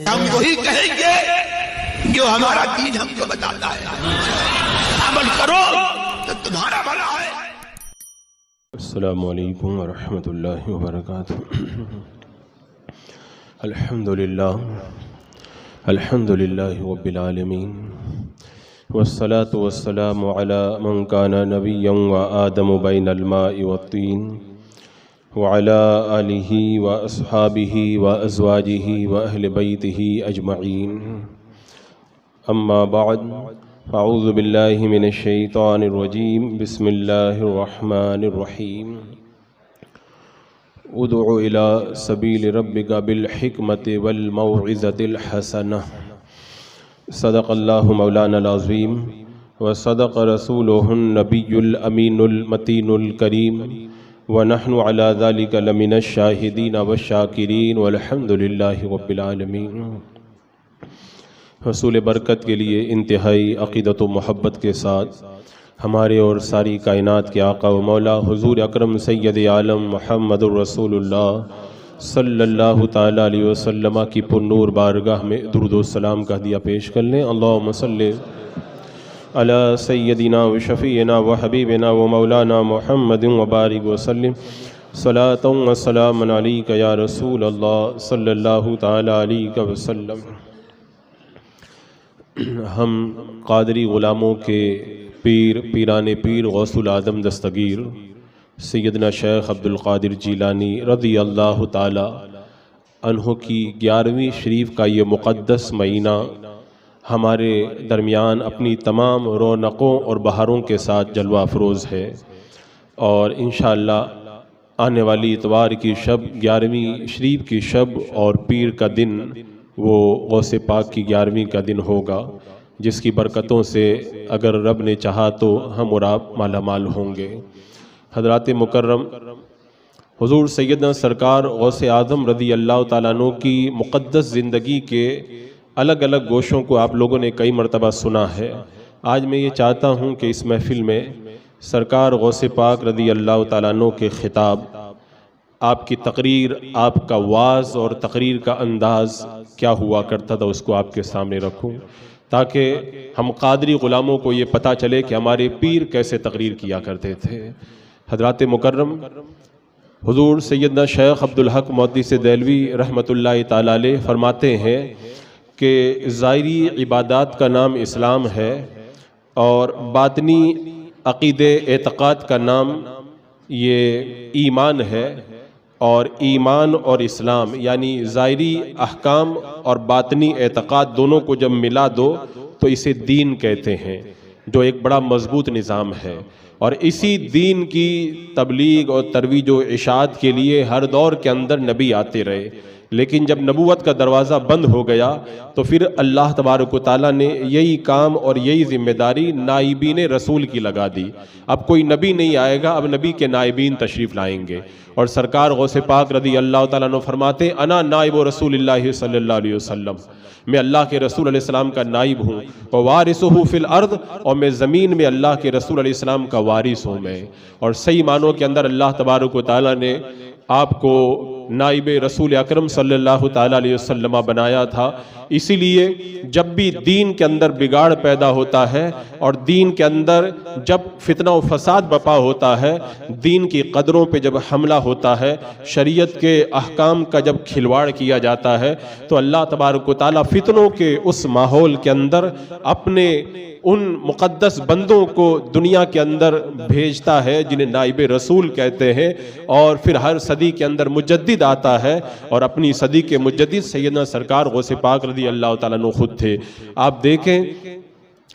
ہم وہی کہیں گے جو ہمارا دین ہم کو بتاتا ہے، عمل کرو تو تمہارا بھلا ہے۔ السلام علیکم ورحمۃ اللہ وبرکاتہ۔ الحمد للہ رب العالمین، والصلاة والسلام علی من کان نبیا وآدم بین الماء والطین، وعلی آلہ واصحابہ وازواجہ واہل بیتہ اجمعین، اما بعد، اعوذ باللہ من الشیطان الرجیم، بسم اللہ الرحمن الرحیم۔ ادع الی سبیل ربک بالحکمت والموعظۃ الحسنہ، صدق اللہ مولانا العظیم وصدق رسولہ النبی الامین المتین الکریم، ونحن علی ذلک لمن الشاہدین والشاکرین، والحمد للہ رب العالمین۔ حصول برکت کے لیے انتہائی عقیدت و محبت کے ساتھ ہمارے اور ساری کائنات کے آقا و مولا حضور اکرم سید عالم محمد الرسول اللہ صلی اللہ تعالیٰ علیہ وسلم کی پرنور بارگاہ میں درود و سلام کا ہدیہ پیش کر لیں۔ اللہم صلی علی سیدنا و شفیعنا و حبیبنا و مولانا محمد وبارک وسلم، صلاۃ و سلام علیک یا رسول اللہ صلی اللہ تعالیٰ علیہ وسلم۔ ہم قادری غلاموں کے پیر، پیران پیر غوث العظم دستگیر سیدنا شیخ عبد القادر جیلانی رضی اللہ تعالی عنہ کی 11ویں شریف کا یہ مقدس مہینہ ہمارے درمیان اپنی تمام رونقوں اور بہاروں کے ساتھ جلوہ افروز ہے، اور انشاءاللہ آنے والی اتوار کی شب 11ویں شریف کی شب اور پیر کا دن وہ غوث پاک کی 11ویں کا دن ہوگا، جس کی برکتوں سے اگر رب نے چاہا تو ہم اور آپ مالا مال ہوں گے۔ حضرات مکرم، حضور سیدنا سرکار غوث اعظم رضی اللہ تعالیٰ عنہ کی مقدس زندگی کے الگ الگ گوشوں کو آپ لوگوں نے کئی مرتبہ سنا ہے۔ آج میں یہ چاہتا ہوں کہ اس محفل میں سرکار غوث پاک رضی اللہ تعالیٰ عنہ کے خطاب، آپ کی تقریر، آپ کا واعظ اور تقریر کا انداز کیا ہوا کرتا تھا، اس کو آپ کے سامنے رکھوں، تاکہ ہم قادری غلاموں کو یہ پتہ چلے کہ ہمارے پیر کیسے تقریر کیا کرتے تھے۔ حضرات مکرم، حضور سیدنا شیخ عبدالحق محدث دہلوی رحمۃ اللہ تعالی علیہ فرماتے ہیں کہ ظاہری عبادات کا نام اسلام ہے، اور باطنی عقیدے اعتقاد کا نام یہ ایمان ہے، اور ایمان اور اسلام یعنی ظاہری احکام اور باطنی اعتقاد دونوں کو جب ملا دو تو اسے دین کہتے ہیں، جو ایک بڑا مضبوط نظام ہے، اور اسی دین کی تبلیغ اور ترویج و اشاعت کے لیے ہر دور کے اندر نبی آتے رہے، لیکن جب نبوت کا دروازہ بند ہو گیا تو پھر اللہ تبارک و تعالیٰ نے یہی کام اور یہی ذمہ داری نائبین رسول کی لگا دی۔ اب کوئی نبی نہیں آئے گا، اب نبی کے نائبین تشریف لائیں گے، اور سرکار غوث پاک رضی اللہ تعالیٰ عنہ فرماتے انا نائب رسول اللہ صلی اللہ علیہ وسلم، میں اللہ کے رسول علیہ السلام کا نائب ہوں، ووارثہ فی الارض، اور میں زمین میں اللہ کے رسول علیہ السلام کا وارث ہوں میں۔ اور صحیح معنوں کے اندر اللہ تبارک و تعالیٰ نے آپ کو نائب رسول اکرم صلی اللہ تعالیٰ علیہ وسلم بنایا تھا۔ اسی لیے جب بھی دین کے اندر بگاڑ پیدا ہوتا ہے اور دین کے اندر جب فتنہ و فساد بپا ہوتا ہے، دین کی قدروں پہ جب حملہ ہوتا ہے، شریعت کے احکام کا جب کھلواڑ کیا جاتا ہے، تو اللہ تبارک و تعالیٰ فتنوں کے اس ماحول کے اندر اپنے ان مقدس بندوں کو دنیا کے اندر بھیجتا ہے جنہیں نائب رسول کہتے ہیں، اور پھر ہر صدی کے اندر مجدد آتا ہے، اور اپنی صدی کے مجدد سیدنا سرکار غوث پاک رضی اللہ تعالیٰ عنہ خود تھے۔ آپ دیکھیں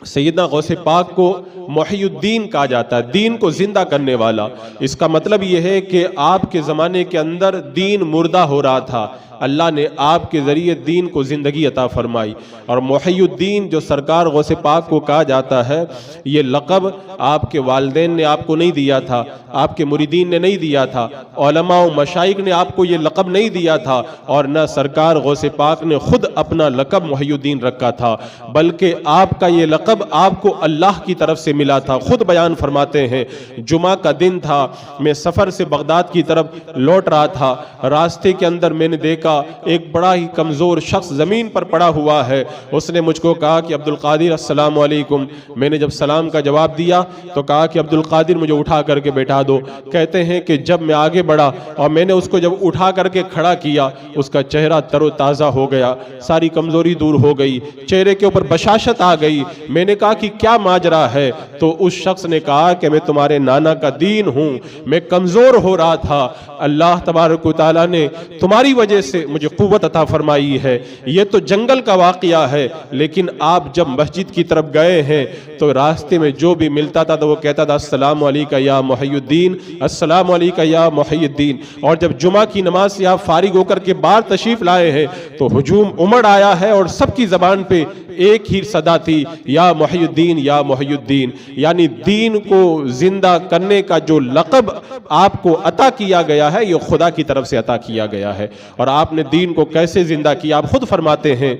سیدنا غوث پاک کو محی الدین کہا جاتا ہے، دین کو زندہ کرنے والا۔ اس کا مطلب یہ ہے کہ آپ کے زمانے کے اندر دین مردہ ہو رہا تھا، اللہ نے آپ کے ذریعے دین کو زندگی عطا فرمائی۔ اور محی الدین جو سرکار غوث پاک کو کہا جاتا ہے، یہ لقب آپ کے والدین نے آپ کو نہیں دیا تھا، آپ کے مریدین نے نہیں دیا تھا، علماء و مشائخ نے آپ کو یہ لقب نہیں دیا تھا، اور نہ سرکار غوث پاک نے خود اپنا لقب محی الدین رکھا تھا، بلکہ آپ کا یہ لقب آپ کو اللہ کی طرف سے ملا تھا۔ خود بیان فرماتے ہیں، جمعہ کا دن تھا، میں سفر سے بغداد کی طرف لوٹ رہا تھا، راستے کے اندر میں نے دیکھا دیکھا ایک بڑا ہی کمزور شخص زمین پر پڑا ہوا ہے. اس نے مجھ کو کہا کہ عبدالقادر السلام علیکم. میں نے جب سلام کا جواب دیا تو کہا کہ عبدالقادر مجھے اٹھا کر کے بیٹھا دو. کہتے ہیں کہ جب میں آگے بڑھا اور میں نے اس کو جب اٹھا کر کے کھڑا کیا, اس کا چہرہ تر و تازہ ہو گیا, ساری کمزوری دور ہو گئی, چہرے کے اوپر بشاشت آ گئی. میں نے کہا کہ کیا ماجرا ہے؟ تو اس شخص نے کہا کہ میں تمہارے نانا کا دین ہوں, میں کمزور ہو رہا تھا, اللہ تبارک و تعالیٰ نے تمہاری وجہ سے مجھے قوت عطا فرمائی ہے. یہ تو جنگل کا واقعہ ہے, لیکن آپ جب مسجد کی طرف گئے ہیں تو راستے میں جو بھی ملتا تھا تو وہ کہتا تھا السلام علیکہ یا محی الدین, السلام علیکہ یا محی الدین. اور جب جمعہ کی نماز سے آپ فارغ ہو کر کے باہر تشریف لائے ہیں تو ہجوم امڑ آیا ہے اور سب کی زبان پہ ایک ہی صدا تھی, یا محی الدین یا محی الدین. یعنی دین کو زندہ کرنے کا جو لقب آپ کو عطا کیا گیا ہے یہ خدا کی طرف سے عطا کیا گیا ہے. اور آپ نے دین کو کیسے زندہ کیا آپ خود فرماتے ہیں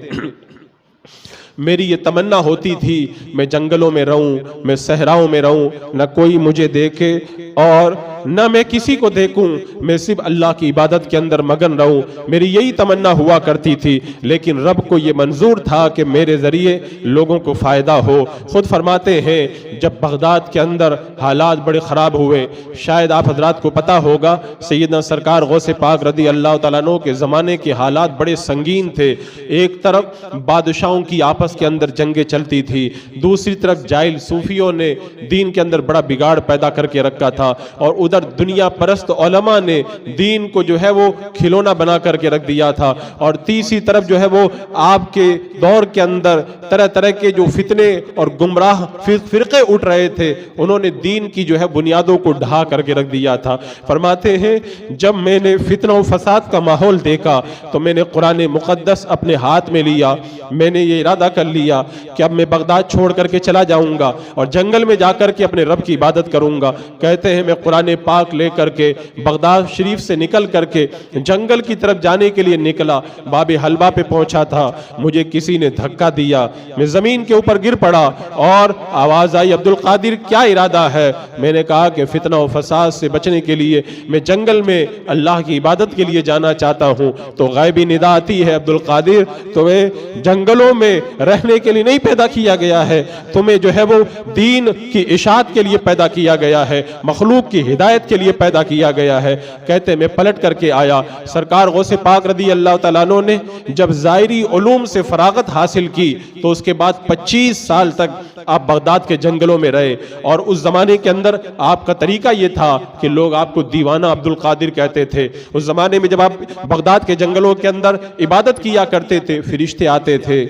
میری یہ تمنا ہوتی تھی میں جنگلوں میں رہوں, میں صحراؤں میں رہوں, نہ کوئی مجھے دیکھے اور نہ میں کسی کو دیکھوں, میں صرف اللہ کی عبادت کے اندر مگن رہوں. میری یہی تمنا ہوا کرتی تھی, لیکن رب کو یہ منظور تھا کہ میرے ذریعے لوگوں کو فائدہ ہو. خود فرماتے ہیں جب بغداد کے اندر حالات بڑے خراب ہوئے, شاید آپ حضرات کو پتا ہوگا سیدنا سرکار غوث پاک رضی اللہ تعالیٰ عنہ کے زمانے کے حالات بڑے سنگین تھے. ایک طرف بادشاہوں کی آپس کے اندر جنگیں چلتی تھی, دوسری طرف جاہل صوفیوں نے دین کے اندر بڑا بگاڑ پیدا کر کے رکھا تھا, اور ادھر دنیا پرست علماء نے دین کو جو ہے وہ کھلونا بنا کر کے رکھ دیا تھا, اور تیسری طرف جو ہے وہ آپ کے دور کے اندر طرح طرح کے جو فتنے اور گمراہ فرقے اٹھ رہے تھے انہوں نے دین کی جو ہے بنیادوں کو ڈھا کر کے رکھ دیا تھا. فرماتے ہیں جب میں نے فتنہ و فساد کا ماحول دیکھا تو میں نے قرآن مقدس اپنے ہاتھ میں لیا. میں نے یہ ارادہ کر لیا کہ اب میں بغداد چھوڑ کر کے چلا جاؤں گا اور جنگل میں جا کر کے اپنے رب کی عبادت کروں گا. کہتے ہیں میں قرآن پاک لے کر کے بغداد شریف سے نکل کر کے جنگل کی طرف جانے کے لیے نکلا. باب حلبہ پہ پہنچا تھا, مجھے کسی نے دھکا دیا, میں زمین کے اوپر گر پڑا اور آواز آئی عبدالقادر کیا ارادہ ہے؟ میں نے کہا کہ فتنہ و فساد سے بچنے کے لیے میں جنگل میں اللہ کی عبادت کے لیے جانا چاہتا ہوں. تو غیبی ندا آتی ہے عبدالقادر تمہیں جنگلوں میں رہنے کے لیے نہیں پیدا کیا گیا ہے, تمہیں جو ہے وہ دین کی اشاعت کے لیے پیدا کیا گیا ہے, مخلوق کی ہدایت کے لیے پیدا کیا گیا ہے. کہتے میں پلٹ کر کے آیا. سرکار غوث پاک رضی اللہ تعالیٰ عنہ نے جب ظاہری علوم سے فراغت حاصل کی تو اس کے بعد 25 سال تک آپ بغداد کے جنگلوں میں رہے, اور اس زمانے کے اندر آپ کا طریقہ یہ تھا کہ لوگ آپ کو دیوانہ عبدالقادر کہتے تھے. اس زمانے میں جب آپ بغداد کے جنگلوں کے اندر عبادت کیا کرتے تھے, فرشتے آتے تھے,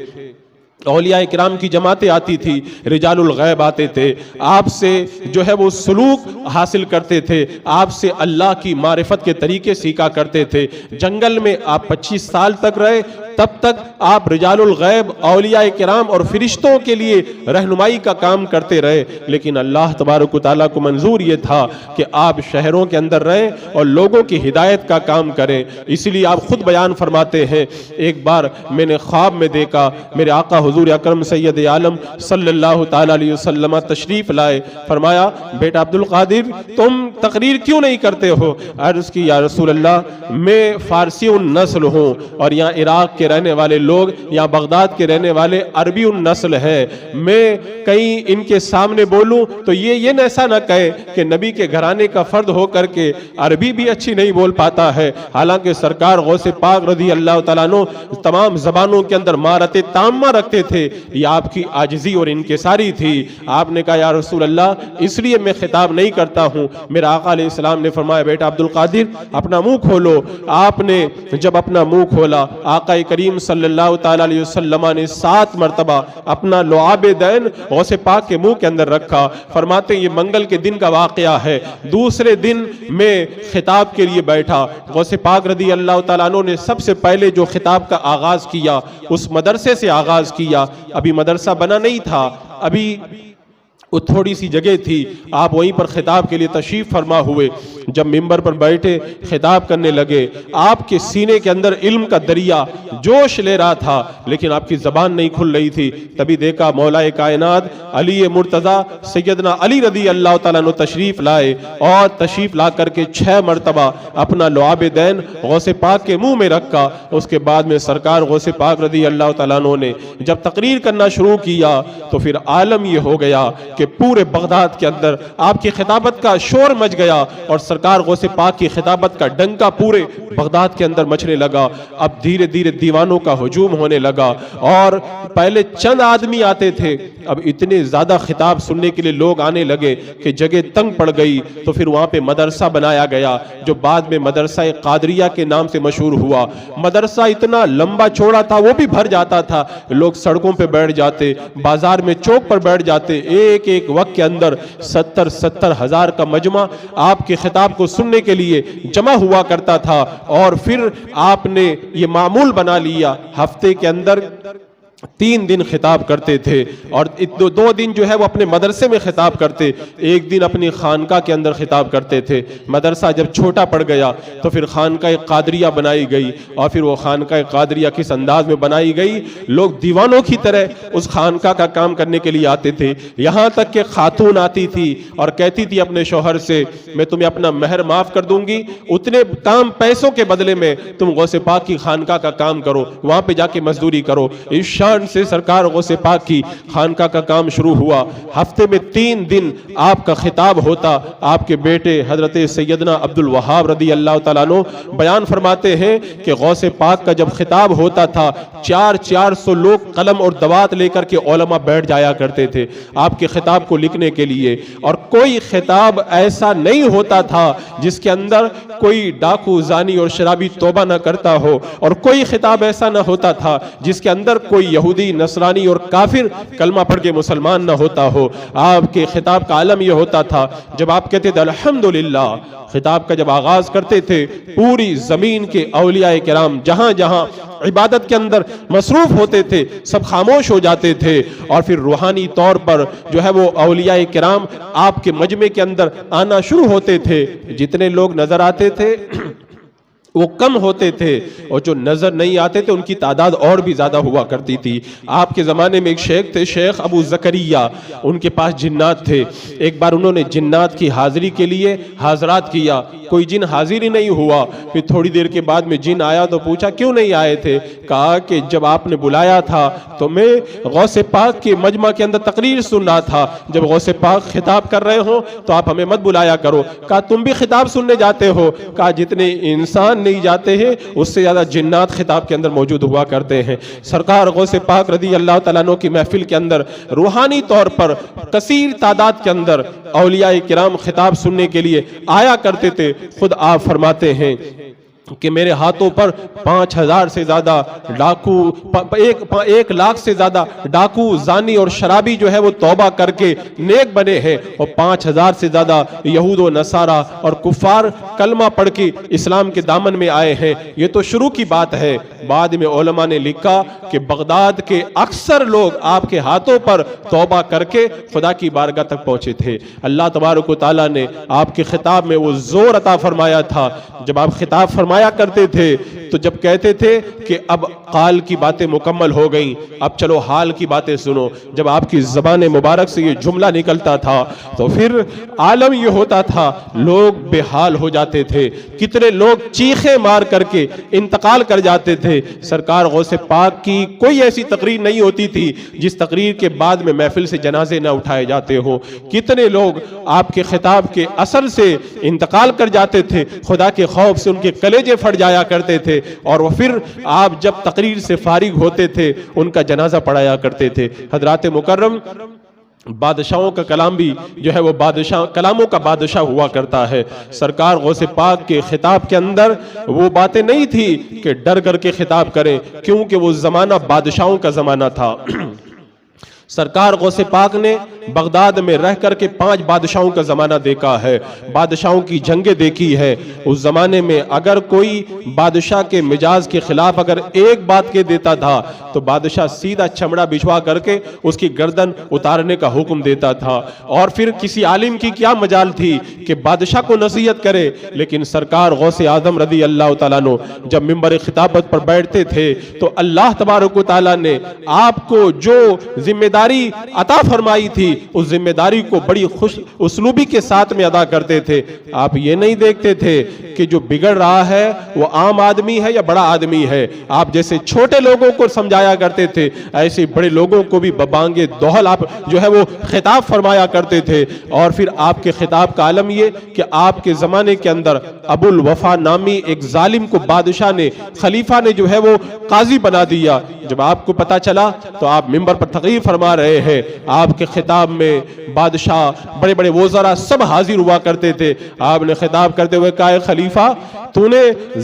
اولیاء کرام کی جماعتیں آتی تھی, رجال الغیب آتے تھے, آپ سے جو ہے وہ سلوک حاصل کرتے تھے, آپ سے اللہ کی معرفت کے طریقے سیکھا کرتے تھے. جنگل میں آپ 25 سال تک رہے, تب تک آپ رجال الغیب, اولیاء کرام اور فرشتوں کے لیے رہنمائی کا کام کرتے رہے. لیکن اللہ تبارک و تعالیٰ کو منظور یہ تھا کہ آپ شہروں کے اندر رہیں اور لوگوں کی ہدایت کا کام کریں. اس لیے آپ خود بیان فرماتے ہیں ایک بار میں نے خواب میں دیکھا میرے آقا حضور اکرم سید عالم صلی اللہ تعالی علیہ وسلم تشریف لائے. فرمایا بیٹا عبدالقادر تم تقریر کیوں نہیں کرتے ہو؟ عرض کی یا رسول اللہ میں فارسی النسل ہوں اور یہاں عراق کے رہنے والے لوگ یہاں بغداد کے رہنے والے عربی النسل ہیں, میں کہیں ان کے سامنے بولوں تو یہ ایسا نہ کہے کہ نبی کے گھرانے کا فرد ہو کر کے عربی بھی اچھی نہیں بول پاتا ہے. حالانکہ سرکار غوث پاک رضی اللہ تعالیٰ عنہ تمام زبانوں کے اندر مہارت تامہ رکھتے تھے, یہ آپ کی عاجزی اور انکساری تھی. آپ نے کہا یا رسول اللہ اس لیے میں خطاب نہیں کرتا ہوں. میرا آقا علیہ السلام نے فرمایا بیٹا عبدالقادر اپنا منہ کھولو. آپ نے جب اپنا منہ کھولا آقا کریم صلی اللہ تعالی علیہ وسلم نے 7 مرتبہ اپنا لعاب دین غوث پاک کے منہ کے اندر رکھا. فرماتے یہ منگل کے دن کا واقعہ ہے. دوسرے دن میں خطاب کے لیے بیٹھا. غوث پاک رضی اللہ تعالیٰ عنہ نے سب سے پہلے جو خطاب کا آغاز کیا اس مدرسے سے آغاز کیا. ابھی مدرسہ بنا نہیں تھا, ابھی وہ تھوڑی سی جگہ تھی، آپ وہیں پر خطاب کے لیے تشریف فرما ہوئے۔ جب ممبر پر بیٹھے خطاب کرنے لگے، آپ کے سینے کے اندر علم کا دریا جوش لے رہا تھا، لیکن آپ کی زبان نہیں کھل رہی تھی۔ تبھی دیکھا مولا کائنات علی مرتضیٰ سیدنا علی رضی اللہ تعالیٰ عنہ تشریف لائے، اور تشریف لا کر کے 6 مرتبہ اپنا لعاب دین غوث پاک کے منہ میں رکھا۔ اس کے بعد میں سرکار غوث پاک رضی اللہ تعالیٰ عنہ نے جب تقریر کرنا شروع کیا تو پھر عالم یہ ہو گیا کہ پورے بغداد کے اندر آپ کی خطابت کا شور مچ گیا، اور سرکار غوث پاک کی خطابت کا ڈنکا پورے بغداد کے اندر مچنے لگا۔ اب دھیرے دھیرے دیوانوں کا ہجوم ہونے لگا، اور پہلے چند آدمی آتے تھے، اب اتنے زیادہ خطاب سننے کے لیے لوگ آنے لگے کہ جگہ تنگ پڑ گئی۔ تو پھر وہاں پہ مدرسہ بنایا گیا جو بعد میں مدرسہ قادریہ کے نام سے مشہور ہوا۔ مدرسہ اتنا لمبا چوڑا تھا، وہ بھی بھر جاتا تھا، لوگ سڑکوں پہ بیٹھ جاتے، بازار میں چوک پر بیٹھ جاتے۔ ایک ایک وقت کے اندر 70 ہزار کا مجمع آپ کے خطاب کو سننے کے لیے جمع ہوا کرتا تھا۔ اور پھر آپ نے یہ معمول بنا لیا، ہفتے کے اندر 3 دن خطاب کرتے تھے، اور 2 دن جو ہے وہ اپنے مدرسے میں خطاب کرتے، 1 دن اپنی خانقاہ کے اندر خطاب کرتے تھے۔ مدرسہ جب چھوٹا پڑ گیا تو پھر خانقاہ قادریہ بنائی گئی، اور پھر وہ خانقاہ قادریہ کس انداز میں بنائی گئی، لوگ دیوانوں کی طرح اس خانقاہ کا کام کرنے کے لیے آتے تھے۔ یہاں تک کہ خاتون آتی تھی اور کہتی تھی اپنے شوہر سے، میں تمہیں اپنا مہر معاف کر دوں گی، اتنے کام پیسوں کے بدلے میں تم غوث پاک کی خانقاہ کا کام کرو، وہاں پہ جا کے مزدوری کرو۔ اس شان سے سرکار غوث پاک کی خانقاہ کا کام شروع ہوا۔ ہفتے میں 3 دن آپ کا خطاب ہوتا۔ آپ کے بیٹے حضرت سیدنا عبد الوہاب رضی اللہ تعالیٰ عنہ بیان فرماتے ہیں کہ غوث پاک کا جب خطاب ہوتا تھا 400 لوگ قلم اور دوات لے کر کے علماء بیٹھ جایا کرتے تھے آپ کے خطاب کو لکھنے کے لیے، اور کوئی خطاب ایسا نہیں ہوتا تھا جس کے اندر کوئی ڈاکو زانی اور شرابی توبہ نہ کرتا ہو، اور کوئی خطاب ایسا نہ ہوتا تھا جس کے اندر کوئی یہودی نصرانی اور کافر کلمہ پڑھ کے مسلمان نہ ہوتا ہو۔ آپ کے خطاب کا عالم یہ ہوتا تھا، جب آپ کہتے تھے الحمدللہ، خطاب کا جب آغاز کرتے تھے، پوری زمین کے اولیاء کرام جہاں جہاں عبادت کے اندر مصروف ہوتے تھے سب خاموش ہو جاتے تھے، اور پھر روحانی طور پر جو ہے وہ اولیاء کرام آپ کے مجمع کے اندر آنا شروع ہوتے تھے۔ جتنے لوگ نظر آتے تھے وہ کم ہوتے تھے، اور جو نظر نہیں آتے تھے ان کی تعداد اور بھی زیادہ ہوا کرتی تھی۔ آپ کے زمانے میں ایک شیخ تھے، شیخ ابو زکریہ، ان کے پاس جنات تھے۔ ایک بار انہوں نے جنات کی حاضری کے لیے حاضرات کیا، کوئی جن حاضر ہی نہیں ہوا۔ پھر تھوڑی دیر کے بعد میں جن آیا تو پوچھا کیوں نہیں آئے تھے؟ کہا کہ جب آپ نے بلایا تھا تو میں غوث پاک کے مجمع کے اندر تقریر سن رہا تھا، جب غوث پاک خطاب کر رہے ہوں تو آپ ہمیں مت بلایا کرو۔ کہا تم بھی خطاب سننے جاتے ہو؟ کہا جتنے انسان نہیں جاتے ہیں اس سے زیادہ جنات خطاب کے اندر موجود ہوا کرتے ہیں۔ سرکار غوث پاک رضی اللہ تعالیٰ عنہ کی محفل کے اندر روحانی طور پر کثیر تعداد کے اندر اولیاء کرام خطاب سننے کے لیے آیا کرتے تھے۔ خود آپ فرماتے ہیں کہ میرے ہاتھوں پر 5000 سے زیادہ ڈاکو، 1 لاکھ سے زیادہ ڈاکو زانی اور شرابی جو ہے وہ توبہ کر کے نیک بنے ہیں، اور 5000 سے زیادہ یہود و نصارہ اور کفار کلمہ پڑھ کے اسلام کے دامن میں آئے ہیں۔ یہ تو شروع کی بات ہے۔ بعد میں علماء نے لکھا کہ بغداد کے اکثر لوگ آپ کے ہاتھوں پر توبہ کر کے خدا کی بارگاہ تک پہنچے تھے۔ اللہ تبارک و تعالیٰ نے آپ کے خطاب میں وہ زور عطا فرمایا تھا۔ جب آپ خطاب فرمایا کرتے تھے تو جب کہتے تھے کہ اب قال کی باتیں مکمل ہو گئیں، اب چلو حال کی باتیں سنو، جب آپ کی زبان مبارک سے یہ جملہ نکلتا تھا تو پھر عالم یہ ہوتا تھا، لوگ بے حال ہو جاتے تھے، کتنے لوگ چیخیں مار کر کے انتقال کر جاتے تھے۔ سرکار غوث پاک کی کوئی ایسی تقریر نہیں ہوتی تھی جس تقریر کے بعد میں محفل سے جنازے نہ اٹھائے جاتے ہوں۔ کتنے لوگ آپ کے خطاب کے اثر سے انتقال کر جاتے تھے، خدا کے خوف سے ان کے کلیجے پھٹ جایا کرتے تھے، اور وہ پھر آپ جب تقریر سے فارغ ہوتے تھے ان کا جنازہ پڑھایا کرتے تھے۔ حضرات مکرم، بادشاہوں کا کلام بھی جو ہے وہ کلاموں کا بادشاہ ہوا کرتا ہے۔ سرکار غوث پاک کے خطاب کے اندر وہ باتیں نہیں تھی کہ ڈر کر کے خطاب کریں، کیونکہ وہ زمانہ بادشاہوں کا زمانہ تھا۔ سرکار غوث پاک نے بغداد میں رہ کر کے 5 بادشاہوں کا زمانہ دیکھا ہے، بادشاہوں کی جنگیں دیکھی ہے۔ اس زمانے میں اگر کوئی بادشاہ کے مجاز کے خلاف اگر ایک بات کہہ دیتا تھا تو بادشاہ سیدھا چمڑا بچھوا کر کے اس کی گردن اتارنے کا حکم دیتا تھا۔ اور پھر کسی عالم کی کیا مجال تھی کہ بادشاہ کو نصیحت کرے، لیکن سرکار غوث اعظم رضی اللہ تعالیٰ عنہ جب منبر خطابت پر بیٹھتے تھے تو اللہ تبارک و تعالیٰ نے آپ کو جو ذمہ داری عطا فرمائی تھی اس ذمہ داری کو بڑی خوش اسلوبی کے ساتھ میں ادا کرتے تھے۔ آپ یہ نہیں دیکھتے تھے کہ جو بگڑ رہا ہے وہ عام آدمی ہے یا بڑا آدمی ہے۔ آپ جیسے چھوٹے لوگوں کو سمجھایا کرتے تھے ایسے بڑے لوگوں کو بھی ببانگے دوہل آپ جو ہے وہ خطاب فرمایا کرتے تھے۔ اور پھر آپ کے خطاب کا عالم یہ کہ آپ کے زمانے کے اندر ابو الوفا نامی ایک ظالم کو بادشاہ نے خلیفہ نے جو ہے وہ قاضی بنا دیا۔ جب آپ کو پتا چلا تو آپ منبر پر تقریر فرما رہے ہیں۔ آپ کے خطاب میں بادشاہ بڑے بڑے وزراء سب حاضر ہوا کرتے تھے۔ آپ نے خطاب کرتے ہوئے کہا، خلیفہ تو نے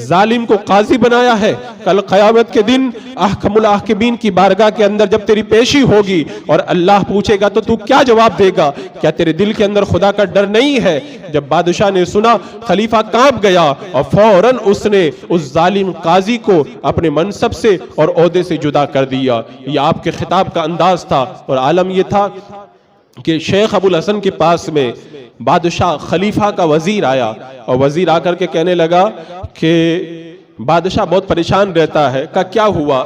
ظالم کو قاضی بنایا ہے، کل قیامت کے دن احکم الحاکمین کی بارگاہ کے اندر جب تیری پیشی ہوگی اور اللہ پوچھے گا تو کیا جواب دے گا؟ کیا تیرے دل کے اندر خدا کا ڈر نہیں ہے؟ جب بادشاہ نے سنا خلیفہ کانپ گیا اور فوراً اس نے اس ظالم قاضی کو اپنے منصب سے اور عہدے سے جدا کر دیا۔ یہ آپ کے خطاب کا انداز تھا۔ اور عالم یہ تھا کہ شیخ ابو الحسن کے پاس میں بادشاہ خلیفہ کا وزیر آیا اور وزیر آ کر کے کہنے لگا کہ بادشاہ بہت پریشان رہتا ہے۔ کہا کیا ہوا؟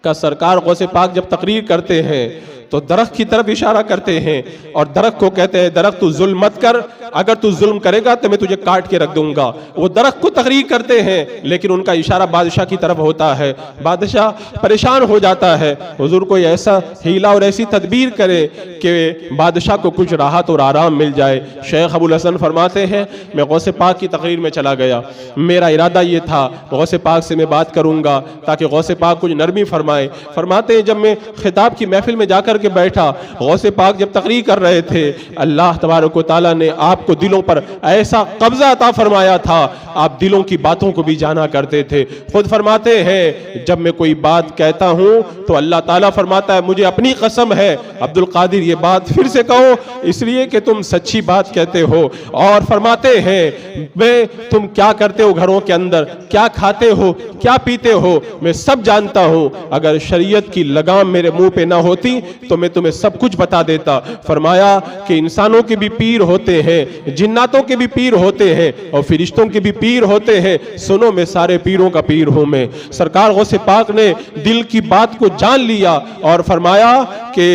کہ سرکار غوث پاک جب تقریر کرتے ہیں تو درخت کی طرف اشارہ کرتے ہیں اور درخت کو کہتے ہیں درخت تو ظلم مت کر، اگر تو ظلم کرے گا تو میں تجھے کاٹ کے رکھ دوں گا۔ وہ درخت کو تقریر کرتے ہیں لیکن ان کا اشارہ بادشاہ کی طرف ہوتا ہے۔ بادشاہ پریشان ہو جاتا ہے۔ حضور کوئی ایسا ہیلا اور ایسی تدبیر کرے کہ بادشاہ کو کچھ راحت اور آرام مل جائے۔ شیخ ابو الحسن فرماتے ہیں میں غوث پاک کی تقریر میں چلا گیا، میرا ارادہ یہ تھا غوث پاک سے میں بات کروں گا تاکہ غوث پاک کچھ نرمی فرمائے۔ فرماتے ہیں جب میں خطاب کی محفل میں جا کر کے بیٹھا، غوث پاک جب تقریر کر رہے تھے اللہ تبارک و تعالیٰ نے آپ کو دلوں پر ایسا قبضہ عطا فرمایا تھا، آپ دلوں کی باتوں کو بھی جانا کرتے تھے۔ خود فرماتے ہیں جب میں کوئی بات کہتا ہوں تو اللہ تعالیٰ فرماتا ہے مجھے اپنی قسم ہے عبد القادر یہ بات پھر سے کہو اس لیے کہ تم سچی بات کہتے ہو۔ اور فرماتے ہیں میں تم کیا کرتے ہو گھروں کے اندر، کیا کھاتے ہو، کیا پیتے ہو، میں سب جانتا ہوں۔ اگر شریعت کی لگام میرے منہ پہ نہ ہوتی تو میں تمہیں سب کچھ بتا دیتا۔ فرمایا کہ انسانوں کے بھی پیر ہوتے ہیں، جناتوں کے بھی پیر ہوتے ہیں اور فرشتوں کے بھی پیر ہوتے ہیں، سنو میں سارے پیروں کا پیر ہوں میں۔ سرکار غوث پاک نے دل کی بات کو جان لیا اور فرمایا کہ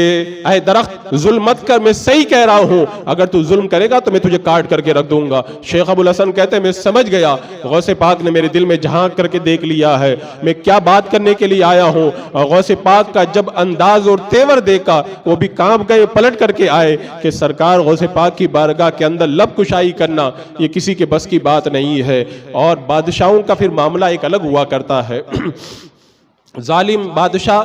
اے درخت ظلم مت کر، میں صحیح کہہ رہا ہوں، اگر تو ظلم کرے گا تو میں تجھے کاٹ کر کے رکھ دوں گا۔ شیخ ابو الحسن کہتے ہیں میں سمجھ گیا غوث پاک نے میرے دل میں جھانک کر کے دیکھ لیا ہے میں کیا بات کرنے کے لیے آیا ہوں۔ اور غوث پاک کا جب انداز اور تیور دیکھا وہ بھی کانپ گئے، پلٹ کر کے آئے کہ سرکار غوث پاک کی بارگاہ کے اندر لب کشائی کرنا یہ کسی کے بس کی بات نہیں ہے۔ اور بادشاہوں کا پھر معاملہ ایک الگ ہوا کرتا ہے۔ ظالم بادشاہ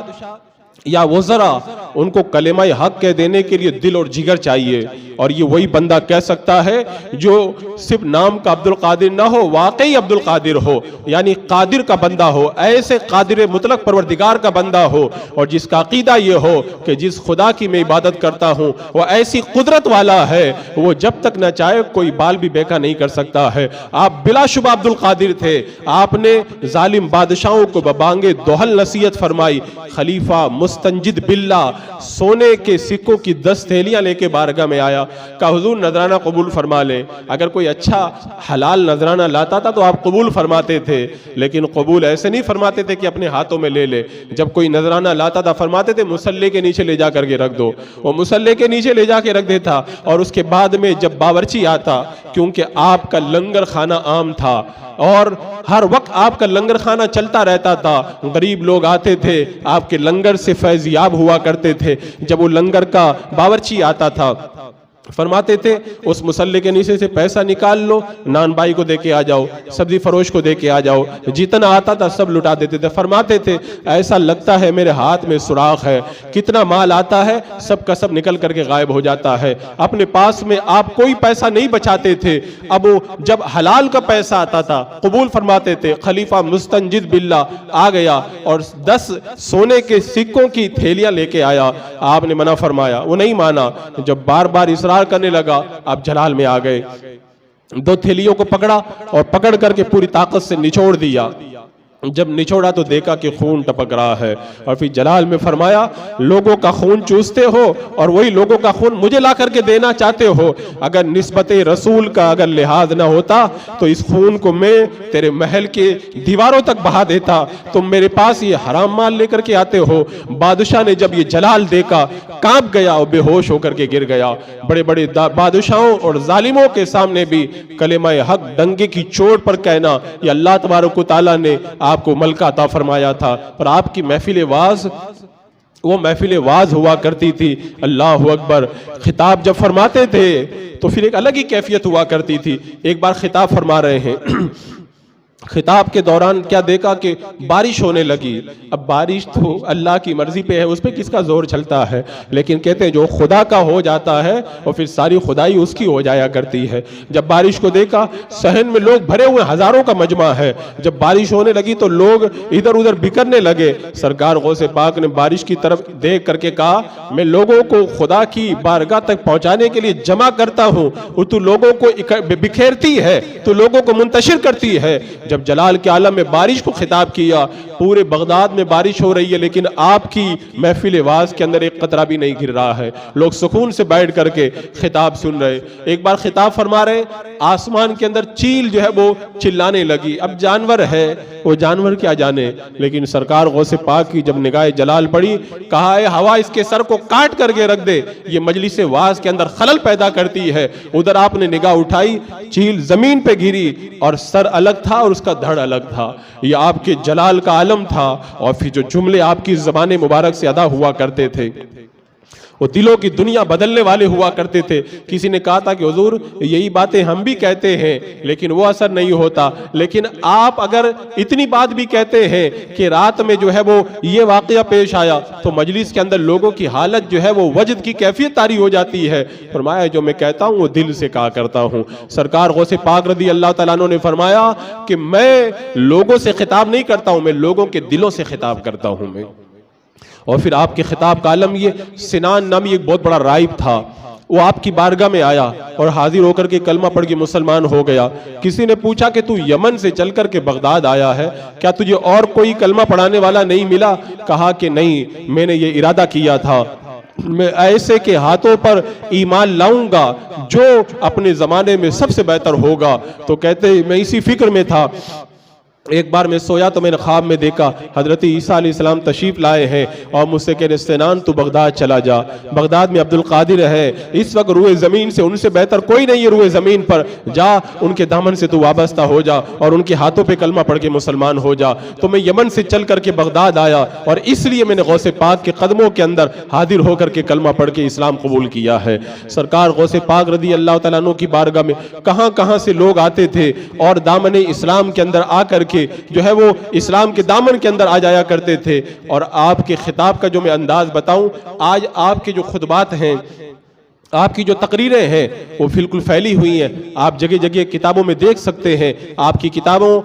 یا وزراء ان کو کلمہ حق کہہ دینے کے لیے دل اور جگر چاہیے، اور یہ وہی بندہ کہہ سکتا ہے جو صرف نام کا عبد القادر نہ ہو، واقعی عبد القادر ہو، یعنی قادر کا بندہ ہو، ایسے قادر مطلق پروردگار کا بندہ ہو، اور جس کا عقیدہ یہ ہو کہ جس خدا کی میں عبادت کرتا ہوں وہ ایسی قدرت والا ہے وہ جب تک نہ چاہے کوئی بال بھی بیکا نہیں کر سکتا ہے۔ آپ بلا شبہ عبد القادر تھے۔ آپ نے ظالم بادشاہوں کو ببانگے دوہل نصیحت فرمائی۔ خلیفہ مستنجد باللہ سونے کے سکوں کی 10 تھیلیاں لے کے بارگاہ میں آیا، کہا حضور نذرانہ قبول فرما لے۔ اگر کوئی اچھا حلال نذرانہ لاتا تھا تو آپ قبول فرماتے تھے، لیکن قبول ایسے نہیں فرماتے تھے کہ اپنے ہاتھوں میں لے لے۔ جب کوئی نذرانہ لاتا تھا فرماتے تھے مصلی کے نیچے لے جا کر کے رکھ دو، وہ مصلی کے نیچے لے جا کے رکھ دیتا، اور اس کے بعد میں جب باورچی آتا، کیونکہ آپ کا لنگر خانہ عام تھا اور ہر وقت آپ کا لنگر خانہ چلتا رہتا تھا، غریب لوگ آتے تھے آپ کے لنگر سے فیض یاب ہوا کرتے تھے۔ جب وہ لنگر کا باورچی آتا تھا فرماتے تھے اس مسلح کے نیچے سے پیسہ نکال لو، نان بائی کو دے کے آ جاؤ، سبزی فروش کو دے کے آ جاؤ، جتنا آتا تھا سب لٹا دیتے تھے۔ فرماتے تھے ایسا لگتا ہے میرے ہاتھ میں سوراخ ہے، کتنا مال آتا ہے سب کا سب نکل کر کے غائب ہو جاتا ہے۔ اپنے پاس میں آپ کوئی پیسہ نہیں بچاتے تھے، اب جب حلال کا پیسہ آتا تھا قبول فرماتے تھے۔ خلیفہ مستنجد باللہ آ گیا اور 10 سونے کے سکوں کی تھیلیاں لے کے آیا، آپ نے منع فرمایا، وہ نہیں مانا۔ جب بار بار اصرار کرنے لگا، آپ جلال میں آ گئے، 2 تھیلیوں کو پکڑا اور پکڑ کر کے پوری طاقت سے نچوڑ دیا۔ جب نچوڑا تو دیکھا کہ خون ٹپک رہا ہے، اور پھر جلال میں فرمایا لوگوں کا خون چوستے ہو اور وہی لوگوں کا خون مجھے لا کر کے دینا چاہتے ہو، اگر نسبت رسول کا اگر لحاظ نہ ہوتا تو اس خون کو میں تیرے محل کے دیواروں تک بہا دیتا، تم میرے پاس یہ حرام مال لے کر کے آتے ہو۔ بادشاہ نے جب یہ جلال دیکھا کانپ گیا اور بے ہوش ہو کر کے گر گیا۔ بڑے بڑے بادشاہوں اور ظالموں کے سامنے بھی کلمہ حق ڈنگے کی چوٹ پر کہنا، یہ اللہ تبارک و تعالیٰ نے آپ کو ملکہ عطا فرمایا تھا۔ اور آپ کی محفل واز، وہ محفل واز ہوا کرتی تھی، اللہ اکبر، خطاب جب فرماتے تھے تو پھر ایک الگ ہی کیفیت ہوا کرتی تھی۔ ایک بار خطاب فرما رہے ہیں، خطاب کے دوران کیا دیکھا کہ بارش ہونے لگی۔ اب بارش تو اللہ کی مرضی پہ ہے، اس پہ کس کا زور چلتا ہے، لیکن کہتے ہیں جو خدا کا ہو جاتا ہے اور پھر ساری خدائی اس کی ہو جایا کرتی ہے۔ جب بارش کو دیکھا، صحن میں لوگ بھرے ہوئے ہزاروں کا مجمع ہے، جب بارش ہونے لگی تو لوگ ادھر ادھر بکھرنے لگے۔ سرکار غوث پاک نے بارش کی طرف دیکھ کر کے کہا میں لوگوں کو خدا کی بارگاہ تک پہنچانے کے لیے جمع کرتا ہوں، تو لوگوں کو بکھیرتی ہے، تو لوگوں کو منتشر کرتی ہے۔ جب جلال کے عالم میں بارش کو خطاب کیا، پورے بغداد میں بارش ہو رہی ہے لیکن آپ کی محفل واز کے اندر ایک قطرہ بھی نہیں گر رہا ہے، لوگ سکون سے بیٹھ کر کے خطاب سن رہے۔ ایک بار خطاب فرما رہے، آسمان کے اندر چیل جو ہے وہ چلانے لگی۔ اب جانور ہے، وہ جانور کیا جانے، لیکن سرکار غوث پاک کی جب نگاہ جلال پڑی، کہا اے ہوا اس کے سر کو کاٹ کر کے رکھ دے، یہ مجلس واز کے اندر خلل پیدا کرتی ہے۔ ادھر آپ نے نگاہ اٹھائی، چیل زمین پہ گری اور سر الگ تھا اور اس کا دھڑ الگ تھا۔ یہ آپ کے جلال کا عالم تھا، اور پھر جو جملے آپ کی زبان مبارک سے ادا ہوا کرتے تھے وہ دلوں کی دنیا بدلنے والے ہوا کرتے تھے۔ کسی نے کہا تھا کہ حضور یہی باتیں ہم بھی کہتے ہیں لیکن وہ اثر نہیں ہوتا، لیکن آپ اگر اتنی بات بھی کہتے ہیں کہ رات میں جو ہے وہ یہ واقعہ پیش آیا تو مجلس کے اندر لوگوں کی حالت جو ہے وہ وجد کی کیفیت طاری ہو جاتی ہے۔ فرمایا جو میں کہتا ہوں وہ دل سے کہا کرتا ہوں۔ سرکار غوث پاک رضی اللہ تعالیٰ عنہ نے فرمایا کہ میں لوگوں سے خطاب نہیں کرتا ہوں، میں لوگوں کے دلوں سے خطاب کرتا ہوں میں۔ اور پھر آپ کے خطاب کا عالم یہ سنان نامی ایک بہت بڑا راہب تھا، وہ آپ کی بارگاہ میں آیا اور حاضر ہو کر کے کلمہ پڑھ کے مسلمان ہو گیا۔ کسی نے پوچھا کہ تو یمن سے چل کر کے بغداد آیا ہے، کیا تجھے اور کوئی کلمہ پڑھانے والا نہیں ملا؟ کہا کہ نہیں، میں نے یہ ارادہ کیا تھا میں ایسے کے ہاتھوں پر ایمان لاؤں گا جو اپنے زمانے میں سب سے بہتر ہوگا۔ تو کہتے میں اسی فکر میں تھا، ایک بار میں سویا تو میں نے خواب میں دیکھا حضرت عیسیٰ علیہ السلام تشریف لائے ہیں اور مجھ سے کہنے سنان تو بغداد چلا جا، بغداد میں عبد القادر ہے، اس وقت روئے زمین سے ان سے بہتر کوئی نہیں ہے، روئے زمین پر جا، ان کے دامن سے تو وابستہ ہو جا اور ان کے ہاتھوں پہ کلمہ پڑھ کے مسلمان ہو جا۔ تو میں یمن سے چل کر کے بغداد آیا اور اس لیے میں نے غوث پاک کے قدموں کے اندر حاضر ہو کر کے کلمہ پڑھ کے اسلام قبول کیا ہے۔ سرکار غوث پاک رضی اللہ تعالیٰ عنہ کی بارگاہ میں کہاں کہاں سے لوگ آتے تھے اور دامن اسلام کے اندر آ کر کے جو ہے وہ اسلام کے دامن کے اندر آ جایا کرتے تھے۔ اور آپ کے خطاب کا جو میں انداز بتاؤں، آج آپ کے جو خطبات ہیں، آپ کی جو تقریریں ہیں وہ بالکل پھیلی ہوئی ہیں، آپ جگہ جگہ کتابوں میں دیکھ سکتے ہیں۔ آپ کی کتابوں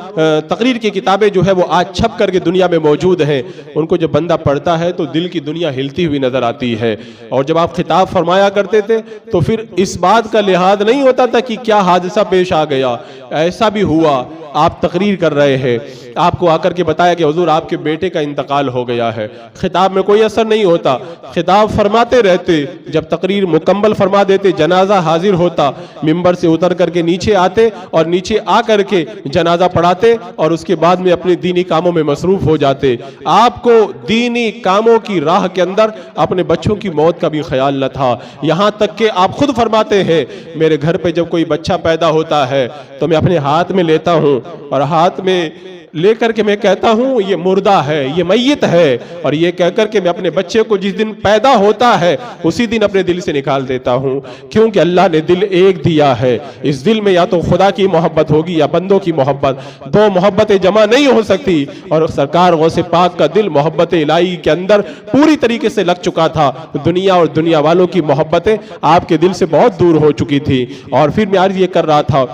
تقریر کی کتابیں جو ہے وہ آج چھپ کر کے دنیا میں موجود ہیں، ان کو جب بندہ پڑھتا ہے تو دل کی دنیا ہلتی ہوئی نظر آتی ہے۔ اور جب آپ خطاب فرمایا کرتے تھے تو پھر اس بات کا لحاظ نہیں ہوتا تھا کہ کیا حادثہ پیش آ گیا، ایسا بھی ہوا آپ تقریر کر رہے ہیں، آپ کو آ کر کے بتایا کہ حضور آپ کے بیٹے کا انتقال ہو گیا ہے، خطاب میں کوئی اثر نہیں ہوتا، خطاب فرماتے رہتے، جب تقریر مکمل فرما دیتے جنازہ حاضر ہوتا، منبر سے اتر کر کے نیچے آتے اور نیچے آ کر کے جنازہ پڑھاتے اور اس کے بعد میں اپنے دینی کاموں میں مصروف ہو جاتے۔ آپ کو دینی کاموں کی راہ کے اندر اپنے بچوں کی موت کا بھی خیال نہ تھا، یہاں تک کہ آپ خود فرماتے ہیں میرے گھر پہ جب کوئی بچہ پیدا ہوتا ہے تو میں اپنے ہاتھ میں لیتا ہوں اور ہاتھ میں لے کر کے میں کہتا ہوں یہ مردہ ہے، یہ میت ہے، اور یہ کہہ کر کے میں اپنے بچے کو جس دن پیدا ہوتا ہے اسی دن اپنے دل سے نکال دیتا ہوں، کیونکہ اللہ نے دل ایک دیا ہے، اس دل میں یا تو خدا کی محبت ہوگی یا بندوں کی محبت، دو محبتیں جمع نہیں ہو سکتی، اور سرکار غوث پاک کا دل محبت الہی کے اندر پوری طریقے سے لگ چکا تھا، دنیا اور دنیا والوں کی محبتیں آپ کے دل سے بہت دور ہو چکی تھی۔ اور پھر میں عرض یہ کر رہا تھا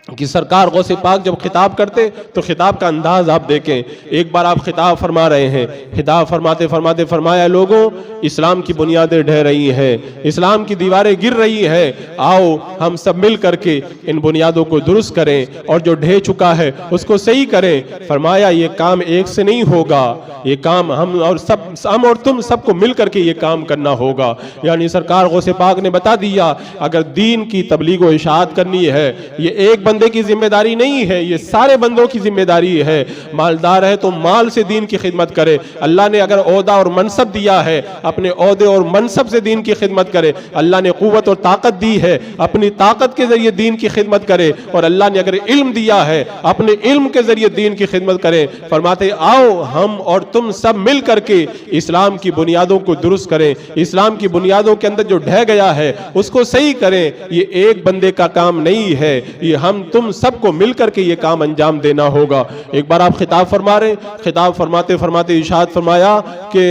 کہ سرکار غوث پاک جب خطاب کرتے تو خطاب کا انداز آپ دیکھیں، ایک بار آپ خطاب فرما رہے ہیں، خطاب فرماتے فرماتے فرمایا لوگوں اسلام کی بنیادیں ڈھہ رہی ہیں، اسلام کی دیواریں گر رہی ہیں، آؤ ہم سب مل کر کے ان بنیادوں کو درست کریں اور جو ڈھہ چکا ہے اس کو صحیح کریں۔ فرمایا یہ کام ایک سے نہیں ہوگا، یہ کام ہم اور تم سب کو مل کر کے یہ کام کرنا ہوگا۔ یعنی سرکار غوث پاک نے بتا دیا اگر دین کی تبلیغ و اشاعت کرنی ہے یہ ایک بندے کی ذمہ داری نہیں ہے، یہ سارے بندوں کی ذمہ داری ہے۔ مالدار ہے تو مال سے دین کی خدمت کرے، اللہ نے اگر عہدہ اور منصب دیا ہے اپنے عہدے اور منصب سے دین کی خدمت کرے، اللہ نے قوت اور طاقت دی ہے اپنی طاقت کے ذریعے دین کی خدمت کرے، اور اللہ نے اگر علم دیا ہے اپنے علم کے ذریعے دین کی خدمت کرے۔ فرماتے آؤ ہم اور تم سب مل کر کے اسلام کی بنیادوں کو درست کریں، اسلام کی بنیادوں کے اندر جو ڈھہ گیا ہے اس کو صحیح کریں۔ یہ ایک بندے کا کام نہیں ہے، یہ ہم تم سب کو مل کر کے یہ کام انجام دینا ہوگا۔ ایک بار آپ خطاب فرما رہے، خطاب فرماتے فرماتے ارشاد فرمایا کہ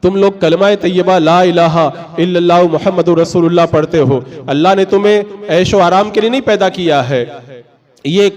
تم لوگ کلمہ طیبہ لا الہ الا اللہ محمد رسول اللہ پڑھتے ہو، اللہ نے تمہیں عیش و آرام کے لیے نہیں پیدا کیا ہے، یہ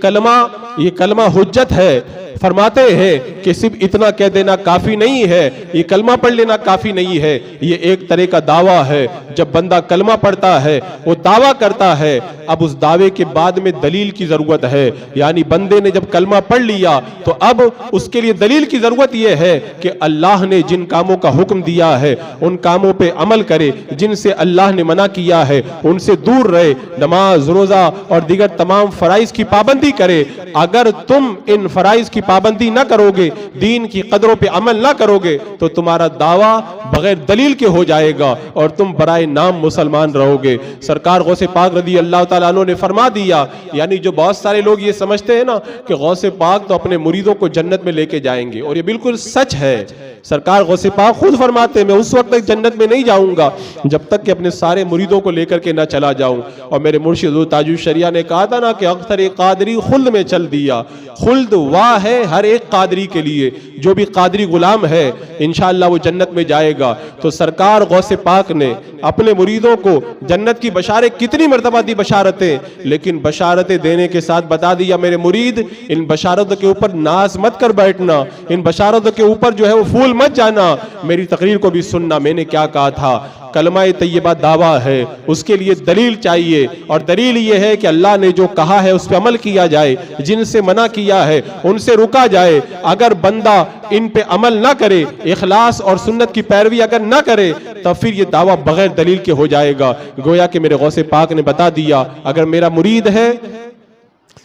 کلمہ حجت ہے۔ فرماتے ہیں کہ صرف اتنا کہہ دینا کافی نہیں ہے، یہ کلمہ پڑھ لینا کافی نہیں ہے، یہ ایک طرح کا دعویٰ ہے۔ جب بندہ کلمہ پڑھتا ہے وہ دعویٰ کرتا ہے، اب اس دعوے کے بعد میں دلیل کی ضرورت ہے، یعنی بندے نے جب کلمہ پڑھ لیا تو اب اس کے لیے دلیل کی ضرورت یہ ہے کہ اللہ نے جن کاموں کا حکم دیا ہے ان کاموں پہ عمل کرے، جن سے اللہ نے منع کیا ہے ان سے دور رہے، نماز روزہ اور دیگر تمام فرائض کی پابندی کرے۔ اگر تم ان فرائض کی پابندی نہ کرو گے، دین کی قدروں پہ عمل نہ کرو گے تو تمہارا دعویٰ بغیر دلیل کے ہو جائے گا اور تم برائے نام مسلمان رہو گے۔ سرکار غوث پاک رضی اللہ تعالیٰ عنہ نے فرما دیا، یعنی جو بہت سارے لوگ یہ سمجھتے ہیں نا کہ غوث پاک تو اپنے مریدوں کو جنت میں لے کے جائیں گے، اور یہ بالکل سچ ہے۔ سرکار غوث پاک خود فرماتے ہیں میں اس وقت تک جنت میں نہیں جاؤں گا جب تک کہ اپنے سارے مریدوں کو لے کر کے نہ چلا جاؤں۔ اور میرے مرشد حضور تاج الشریعہ نے کہا تھا نا کہ اختر قادری خلد میں چل دیا، خلد واہ ہے ہر ایک قادری کے لیے، جو بھی قادری غلام ہے انشاءاللہ وہ جنت میں جائے گا۔ تو سرکار غوث پاک نے اپنے مریدوں کو جنت کی بشارت کتنی مرتبہ دی بشارتیں، لیکن بشارتیں دینے کے ساتھ بتا دیا میرے مرید ان بشارتوں کے اوپر ناز مت کر بیٹھنا، ان بشارتوں کے اوپر جو ہے وہ پھول مت جانا، میری تقریر کو بھی سننا، میں نے کیا کہا تھا۔ کلمہ طیبہ دعویٰ ہے، اس کے لیے دلیل چاہیے، اور دلیل یہ ہے کہ اللہ نے جو کہا ہے اس پہ عمل کیا جائے، جن سے منع کیا ہے ان سے رکا جائے۔ اگر بندہ ان پہ عمل نہ کرے، اخلاص اور سنت کی پیروی اگر نہ کرے تو پھر یہ دعویٰ بغیر دلیل کے ہو جائے گا۔ گویا کہ میرے غوث پاک نے بتا دیا اگر میرا مرید ہے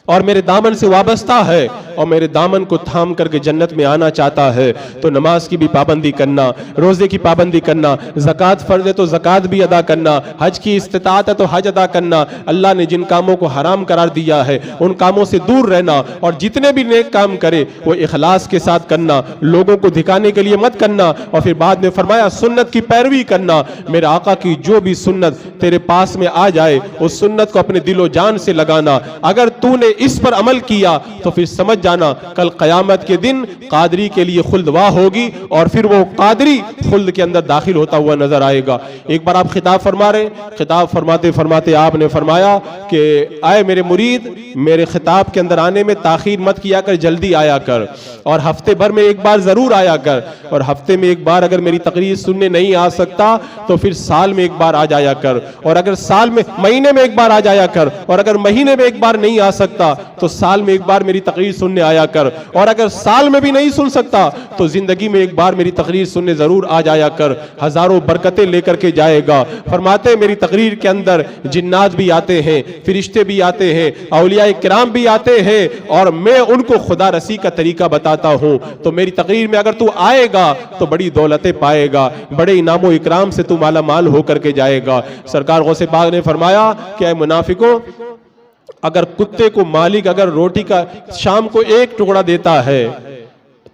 اور میرے دامن سے وابستہ ہے اور میرے دامن کو تھام کر کے جنت میں آنا چاہتا ہے تو نماز کی بھی پابندی کرنا، روزے کی پابندی کرنا، زکوٰۃ فرض ہے تو زکوٰۃ بھی ادا کرنا، حج کی استطاعت ہے تو حج ادا کرنا، اللہ نے جن کاموں کو حرام قرار دیا ہے ان کاموں سے دور رہنا، اور جتنے بھی نیک کام کرے وہ اخلاص کے ساتھ کرنا، لوگوں کو دکھانے کے لیے مت کرنا۔ اور پھر بعد میں فرمایا سنت کی پیروی کرنا، میرے آقا کی جو بھی سنت تیرے پاس میں آ جائے اس سنت کو اپنے دل و جان سے لگانا۔ اگر تو نے اس پر عمل کیا تو پھر سمجھ جانا کل قیامت کے دن قادری کے لیے خلد واہ ہوگی، اور پھر وہ قادری خلد کے اندر داخل ہوتا ہوا نظر آئے گا۔ ایک بار آپ خطاب فرما رہے، خطاب فرماتے فرماتے آپ نے فرمایا کہ آئے میرے مرید، میرے خطاب کے اندر آنے میں تاخیر مت کیا کر، جلدی آیا کر، اور ہفتے بھر میں ایک بار ضرور آیا کر، اور ہفتے میں ایک بار اگر میری تقریر سننے نہیں آ سکتا تو پھر سال میں ایک بار آ جایا کر، اور اگر سال میں مہینے میں ایک بار آ جایا کر، اور اگر مہینے میں ایک بار نہیں آ سکتا تو سال میں ایک بار میری تقریر سننے آیا کر، اور اگر سال میں بھی نہیں سن سکتا تو زندگی میں ایک بار میری تقریر سننے ضرور آ جایا کر، ہزاروں برکتیں لے کر کے جائے گا۔ فرماتے میری تقریر کے اندر جنات بھی آتے ہیں، فرشتے بھی آتے ہیں، اولیاء کرام بھی آتے ہیں، اور میں ان کو خدا رسی کا طریقہ بتاتا ہوں۔ تو میری تقریر میں اگر تو آئے گا تو بڑی دولتیں پائے گا، بڑے انعام و اکرام سے تو مالا مال ہو کر کے جائے گا۔ سرکار غوث پاک نے فرمایا کہ اے منافقوں، اگر کتے کو مالک اگر روٹی کا شام کو ایک ٹکڑا دیتا ہے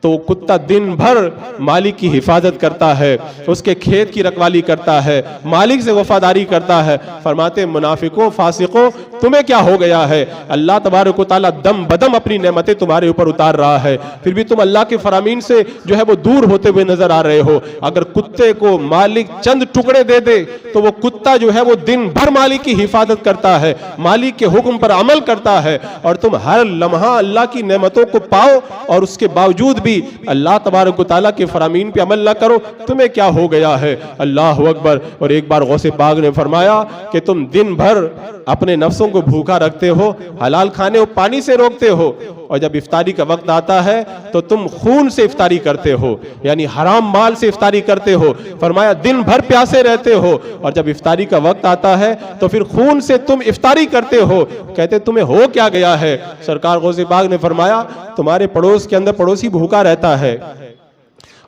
تو کتا دن بھر مالک کی حفاظت کرتا ہے، اس کے کھیت کی رکھوالی کرتا ہے، مالک سے وفاداری کرتا ہے۔ فرماتے ہیں منافقوں فاسقوں تمہیں کیا ہو گیا ہے؟ اللہ تبارک و تعالیٰ دم بدم اپنی نعمتیں تمہارے اوپر اتار رہا ہے، پھر بھی تم اللہ کے فرامین سے جو ہے وہ دور ہوتے ہوئے نظر آ رہے ہو۔ اگر کتے کو مالک چند ٹکڑے دے دے تو وہ کتا جو ہے وہ دن بھر مالک کی حفاظت کرتا ہے، مالک کے حکم پر عمل کرتا ہے، اور تم ہر لمحہ اللہ کی نعمتوں کو پاؤ اور اس کے باوجود بھی اللہ تبارک و تعالیٰ کے فرامین پہ عمل نہ کرو، تمہیں کیا ہو گیا ہے؟ اللہ اکبر۔ اور ایک بار غوث پاک نے فرمایا کہ تم دن بھر اپنے نفسوں کو بھوکا رکھتے ہو، حلال کھانے و پانی سے روکتے ہو، اور جب افطاری کا وقت آتا ہے تو تم خون سے افطاری کرتے ہو، یعنی حرام مال سے افطاری کرتے ہو۔ فرمایا دن بھر پیاسے رہتے ہو اور جب افطاری کا وقت آتا ہے تو پھر خون سے تم افطاری کرتے ہو۔ کہتے تمہیں ہو کیا گیا ہے؟ سرکار غوث پاک نے فرمایا تمہارے پڑوس کے اندر پڑوسی بھوکا رہتا ہے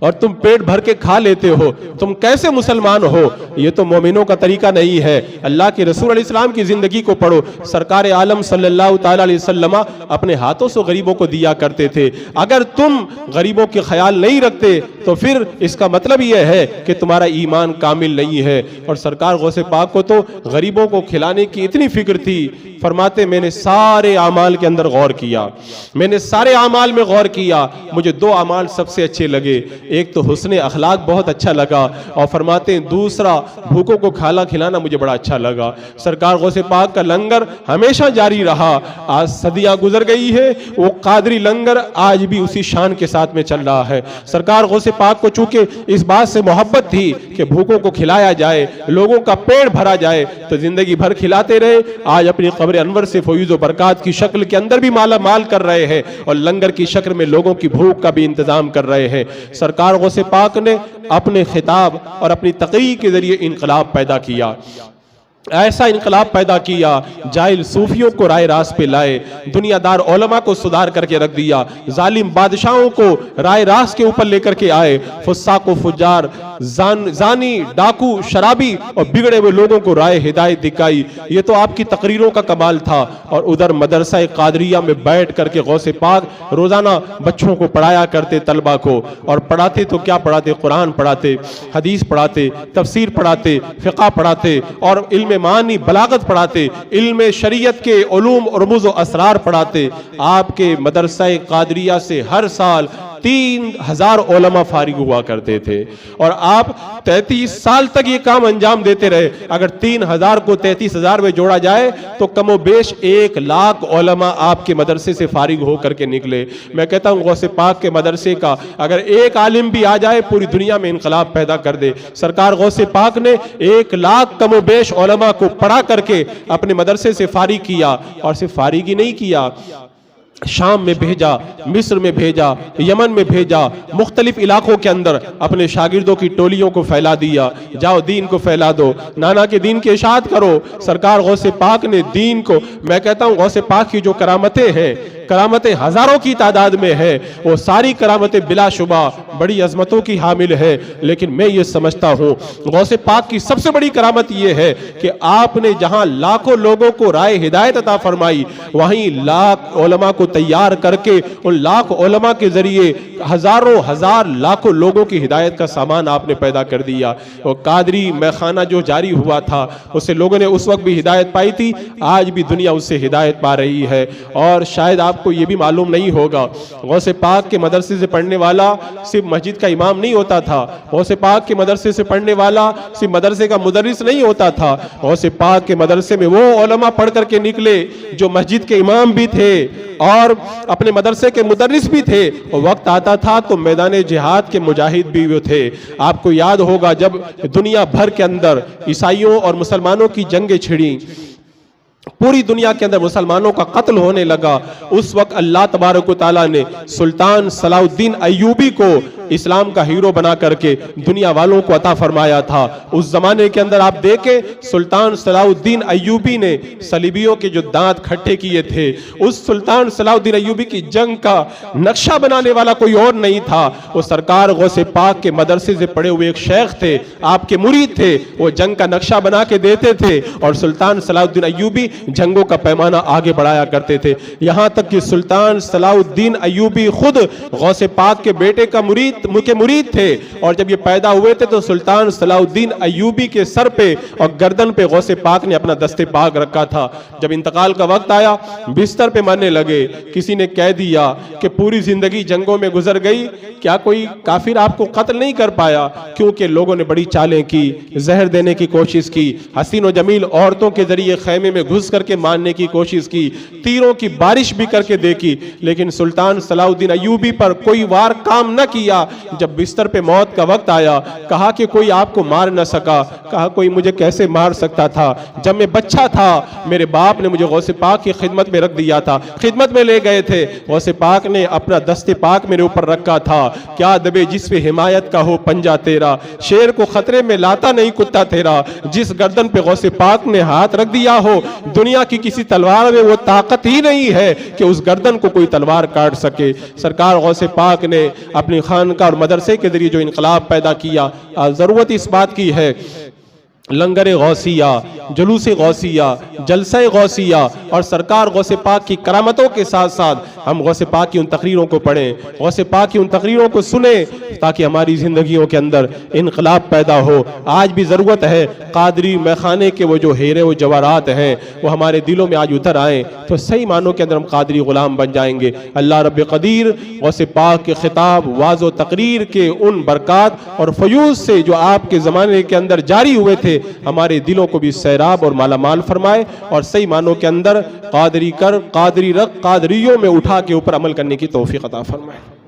اور تم پیٹ بھر کے کھا لیتے ہو، تم کیسے مسلمان ہو؟ یہ تو مومنوں کا طریقہ نہیں ہے۔ اللہ کے رسول علیہ السلام کی زندگی کو پڑھو، سرکار عالم صلی اللہ تعالی علیہ وسلم اپنے ہاتھوں سے غریبوں کو دیا کرتے تھے۔ اگر تم غریبوں کے خیال نہیں رکھتے تو پھر اس کا مطلب یہ ہے کہ تمہارا ایمان کامل نہیں ہے۔ اور سرکار غوث پاک کو تو غریبوں کو کھلانے کی اتنی فکر تھی، فرماتے میں نے سارے اعمال کے اندر غور کیا، میں نے سارے اعمال میں غور کیا، مجھے دو اعمال سب سے اچھے لگے، ایک تو حسن اخلاق بہت اچھا لگا، اور فرماتے ہیں دوسرا بھوکوں کو کھانا کھلانا مجھے بڑا اچھا لگا۔ سرکار غوث پاک کا لنگر ہمیشہ جاری رہا، آج صدیاں گزر گئی ہے، وہ قادری لنگر آج بھی اسی شان کے ساتھ میں چل رہا ہے۔ سرکار غوث پاک کو چونکہ اس بات سے محبت تھی کہ بھوکوں کو کھلایا جائے، لوگوں کا پیٹ بھرا جائے، تو زندگی بھر کھلاتے رہے، آج اپنی قبر انور سے فیوز و برکات کی شکل کے اندر بھی مالا مال کر رہے ہیں، اور لنگر کی شکل میں لوگوں کی بھوک کا بھی انتظام کر رہے ہیں۔ سرکار غوث پاک نے اپنے خطاب اور اپنی تقریر کے ذریعے انقلاب پیدا کیا، ایسا انقلاب پیدا کیا، جاہل صوفیوں کو رائے راست پہ لائے، دنیا دار علماء کو سدھار کر کے رکھ دیا، ظالم بادشاہوں کو رائے راست کے اوپر لے کر کے آئے، فساق و فجار، زانی، ڈاکو، شرابی اور بگڑے ہوئے لوگوں کو رائے ہدایت دکھائی۔ یہ تو آپ کی تقریروں کا کمال تھا۔ اور ادھر مدرسہ قادریہ میں بیٹھ کر کے غوث پاک روزانہ بچوں کو پڑھایا کرتے، طلبہ کو، اور پڑھاتے تو کیا پڑھاتے؟ قرآن پڑھاتے، حدیث پڑھاتے، تفسیر پڑھاتے، فقہ پڑھاتے، اور علم معانی بلاغت پڑھاتے، علم شریعت کے علوم اور رموز و اسرار پڑھاتے۔ آپ کے مدرسہ قادریہ سے ہر سال 3000 علماء فارغ ہوا کرتے تھے، اور آپ 33 سال تک یہ کام انجام دیتے رہے۔ اگر 3000 کو 33000 میں جوڑا جائے تو کم و بیش 1,00,000 علماء آپ کے مدرسے سے فارغ ہو کر کے نکلے۔ میں کہتا ہوں غوث پاک کے مدرسے کا اگر ایک عالم بھی آ جائے پوری دنیا میں انقلاب پیدا کر دے۔ سرکار غوث پاک نے 1,00,000 کم و بیش علماء کو پڑھا کر کے اپنے مدرسے سے فارغ کیا، اور صرف فارغ ہی نہیں کیا، شام میں بھیجا، مصر میں بھیجا، یمن میں بھیجا، مختلف علاقوں کے اندر اپنے شاگردوں کی ٹولیوں کو پھیلا دیا، جاؤ دین کو پھیلا دو، نانا کے دین کی اشاعت کرو۔ سرکار غوث پاک نے دین کو، میں کہتا ہوں غوث پاک کی جو کرامتیں ہیں، کرامتیں ہزاروں کی تعداد میں ہے، وہ ساری کرامتیں بلا شبہ بڑی عظمتوں کی حامل ہے، لیکن میں یہ سمجھتا ہوں غوث پاک کی سب سے بڑی کرامت یہ ہے کہ آپ نے جہاں لاکھوں لوگوں کو رائے ہدایت عطا فرمائی، وہیں لاکھ علماء کو تیار کر کے ان لاکھ علماء کے ذریعے ہزار لاکھوں لوگوں کی ہدایت کا سامان آپ نے پیدا کر دیا۔ اور قادری میخانہ جو جاری ہوا تھا اس سے لوگوں نے اس وقت بھی ہدایت پائی تھی، آج بھی دنیا اس سے ہدایت پا رہی ہے۔ اور شاید آپ کو یہ بھی معلوم نہیں ہوگا، غوث پاک کے مدرسے سے پڑھنے والا صرف مسجد کا امام نہیں ہوتا تھا، غوث پاک کے مدرسے سے پڑھنے والا صرف مدرسے کا مدرس نہیں ہوتا تھا، غوث پاک کے مدرسے میں وہ علماء پڑھ کر کے نکلے جو مسجد کے امام بھی تھے اور اپنے مدرسے کے مدرس بھی تھے، اور وقت آتا تھا تو میدان جہاد کے مجاہد بھی وہ تھے۔ آپ کو یاد ہوگا جب دنیا بھر کے اندر عیسائیوں اور مسلمانوں کی جنگیں چھڑیں، پوری دنیا کے اندر مسلمانوں کا قتل ہونے لگا، اس وقت اللہ تبارک و تعالیٰ نے سلطان صلاح الدین ایوبی کو اسلام کا ہیرو بنا کر کے دنیا والوں کو عطا فرمایا تھا۔ اس زمانے کے اندر آپ دیکھیں سلطان صلاح الدین ایوبی نے صلیبیوں کے جو دانت کھٹے کیے تھے، اس سلطان صلاح الدین ایوبی کی جنگ کا نقشہ بنانے والا کوئی اور نہیں تھا، وہ سرکار غوث پاک کے مدرسے سے پڑھے ہوئے ایک شیخ تھے، آپ کے مرید تھے، وہ جنگ کا نقشہ بنا کے دیتے تھے اور سلطان صلاح الدین ایوبی جنگوں کا پیمانہ آگے بڑھایا کرتے تھے، یہاں تک کہ سلطان صلاح الدین ایوبی خود غوث پاک کے بیٹے کا مرید تھے، اور جب یہ پیدا ہوئے تھے تو سلطان صلاح الدین ایوبی کے سر پہ اور گردن پہ غوث پاک نے اپنا دست پاک رکھا تھا۔ جب انتقال کا وقت آیا بستر پہ مرنے لگے، کسی نے کہہ دیا کہ پوری زندگی جنگوں میں گزر گئی، کیا کوئی کافر آپ کو قتل نہیں کر پایا؟ کیونکہ لوگوں نے بڑی چالیں کی، زہر دینے کی کوشش کی، حسین و جمیل عورتوں کے ذریعے خیمے میں گھس کر کے مارنے کی کوشش کی، تیروں کی بارش بھی کر کے دیکھی، لیکن سلطان صلاح الدین ایوبی پر کوئی وار کام نہ کیا۔ جب بستر پہ موت کا وقت آیا کہا کہ کوئی آپ کو مار نہ سکا، کہا کوئی مجھے کیسے مار سکتا تھا؟ جب میں بچہ تھا میرے باپ نے مجھے غوث پاک کی خدمت میں رکھ دیا تھا، خدمت میں لے گئے تھے، غوث پاک نے اپنا دست پاک میرے اوپر رکھا تھا، کیا دبے جس پہ حمایت کا ہو پنجہ تیرا، شیر کو خطرے میں لاتا نہیں کتا تیرا، جس گردن پہ غوث پاک نے ہاتھ رکھ دیا ہو دنیا کی کسی تلوار میں وہ طاقت ہی نہیں ہے کہ اس گردن کو کوئی تلوار کاٹ سکے۔ سرکار غوث پاک نے اپنی خانقاہ اور مدرسے کے ذریعے جو انقلاب پیدا کیا، ضرورت اس بات کی ہے لنگر غوثیہ، جلوس غوثیہ، جلسہ غوثیہ اور سرکار غوث پاک کی کرامتوں کے ساتھ ساتھ ہم غوث پاک کی ان تقریروں کو پڑھیں، غوث پاک کی ان تقریروں کو سنیں تاکہ ہماری زندگیوں کے اندر انقلاب پیدا ہو۔ آج بھی ضرورت ہے قادری میخانے کے وہ جو ہیرے و جواہرات ہیں وہ ہمارے دلوں میں آج اتر آئیں تو صحیح معنوں کے اندر ہم قادری غلام بن جائیں گے۔ اللہ رب قدیر غوث پاک کے خطاب، واعظ و تقریر کے ان برکات اور فیوز سے جو آپ کے زمانے کے اندر جاری ہوئے تھے ہمارے دلوں کو بھی سیراب اور مالا مال فرمائے اور صحیح معنوں کے اندر قادری کر، قادری رکھ، قادریوں میں اٹھا کے اوپر عمل کرنے کی توفیق عطا فرمائے۔